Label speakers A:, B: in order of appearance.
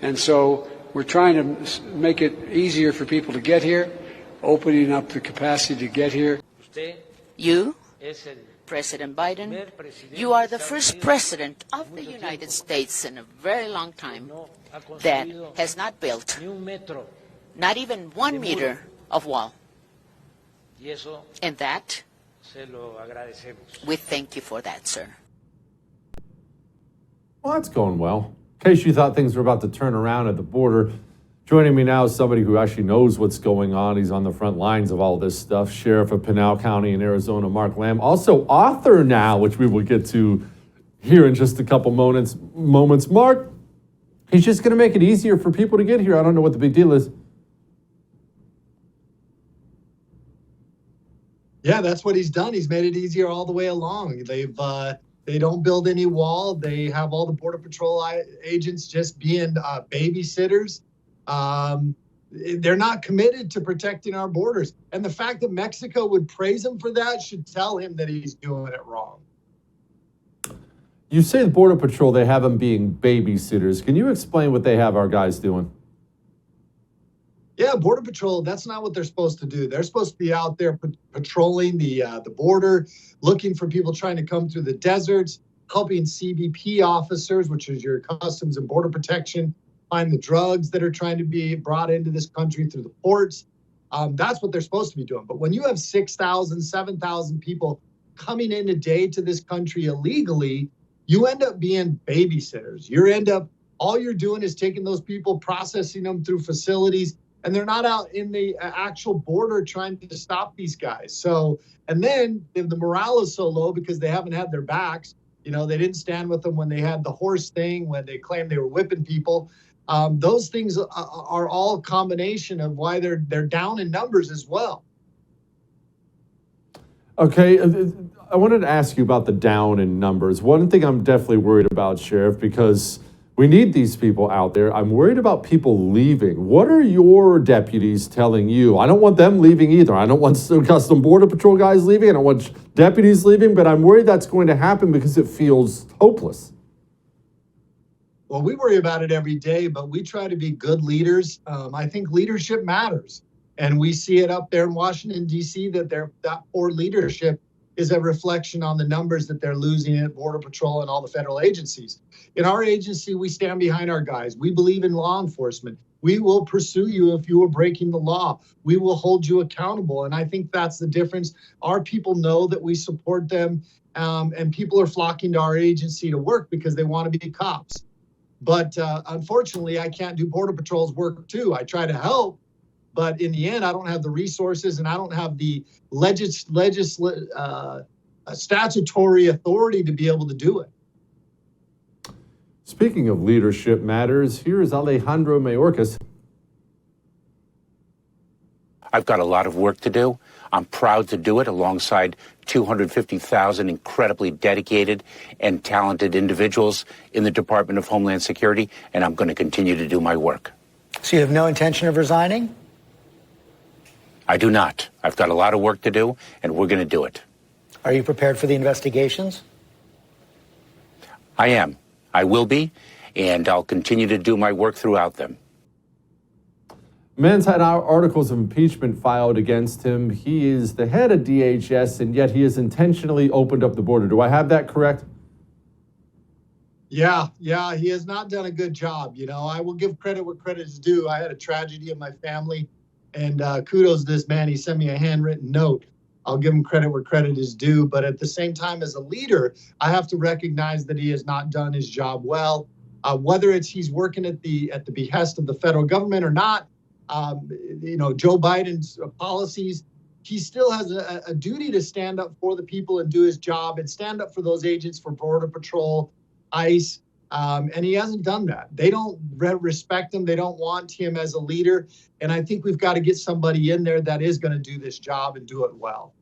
A: And so we're trying to make it easier for people to get here, opening up the capacity to get here.
B: You, President Biden, you are the first president of the United States in a very long time that has not built not even 1 meter of wall. And that, we thank you for that, sir.
C: Well, that's going well. In case you thought things were about to turn around at the border, joining me now is somebody who actually knows what's going on. He's on the front lines of all this stuff. Sheriff of Pinal County in Arizona, Mark Lamb. Also author now, which we will get to here in just a couple moments. Mark, he's just going to make it easier for people to get here. I don't know what the big deal is.
D: Yeah, that's what he's done. He's made it easier all the way along. They don't build any wall. They have all the Border Patrol agents just being babysitters. They're not committed to protecting our borders. And the fact that Mexico would praise him for that should tell him that he's doing it wrong.
C: You say the Border Patrol, they have them being babysitters. Can you explain what they have our guys doing?
D: Yeah, Border Patrol, that's not what they're supposed to do. They're supposed to be out there patrolling the border, looking for people trying to come through the deserts, helping CBP officers, which is your Customs and Border Protection, find the drugs that are trying to be brought into this country through the ports. That's what they're supposed to be doing. But when you have 6,000, 7,000 people coming in a day to this country illegally, you end up being babysitters. All you're doing is taking those people, processing them through facilities, and they're not out in the actual border trying to stop these guys. So, and then if the morale is so low because they haven't had their backs, they didn't stand with them when they had the horse thing, when they claimed they were whipping people. Those things are all a combination of why they're down in numbers as well.
C: Okay, I wanted to ask you about the down in numbers. One thing I'm definitely worried about, Sheriff, because we need these people out there. I'm worried about people leaving. What are your deputies telling you? I don't want them leaving either. I don't want Customs Border Patrol guys leaving. I don't want deputies leaving, but I'm worried that's going to happen because it feels hopeless.
D: Well, we worry about it every day, but we try to be good leaders. I think leadership matters. And we see it up there in Washington, D.C., that poor leadership is a reflection on the numbers that they're losing at Border Patrol and all the federal agencies. In our agency, we stand behind our guys. We believe in law enforcement. We will pursue you if you are breaking the law. We will hold you accountable. And I think that's the difference. Our people know that we support them, and people are flocking to our agency to work because they want to be cops. But unfortunately, I can't do Border Patrol's work too. I try to help, but in the end, I don't have the resources and I don't have the statutory authority to be able to do it.
C: Speaking of leadership matters, here is Alejandro Mayorkas.
E: I've got a lot of work to do. I'm proud to do it alongside 250,000 incredibly dedicated and talented individuals in the Department of Homeland Security, and I'm going to continue to do my work.
F: So you have no intention of resigning?
E: I do not. I've got a lot of work to do, and we're going to do it.
F: Are you prepared for the investigations?
E: I am. I will be, and I'll continue to do my work throughout them.
C: Man's had articles of impeachment filed against him. He is the head of DHS, and yet he has intentionally opened up the border. Do I have that correct?
D: Yeah, he has not done a good job. I will give credit where credit is due. I had a tragedy in my family, and kudos to this man. He sent me a handwritten note. I'll give him credit where credit is due. But at the same time, as a leader, I have to recognize that he has not done his job well. Whether it's he's working at the behest of the federal government or not, Joe Biden's policies, he still has a duty to stand up for the people and do his job and stand up for those agents for Border Patrol, ICE, and he hasn't done that. They don't respect him. They don't want him as a leader. And I think we've got to get somebody in there that is going to do this job and do it well.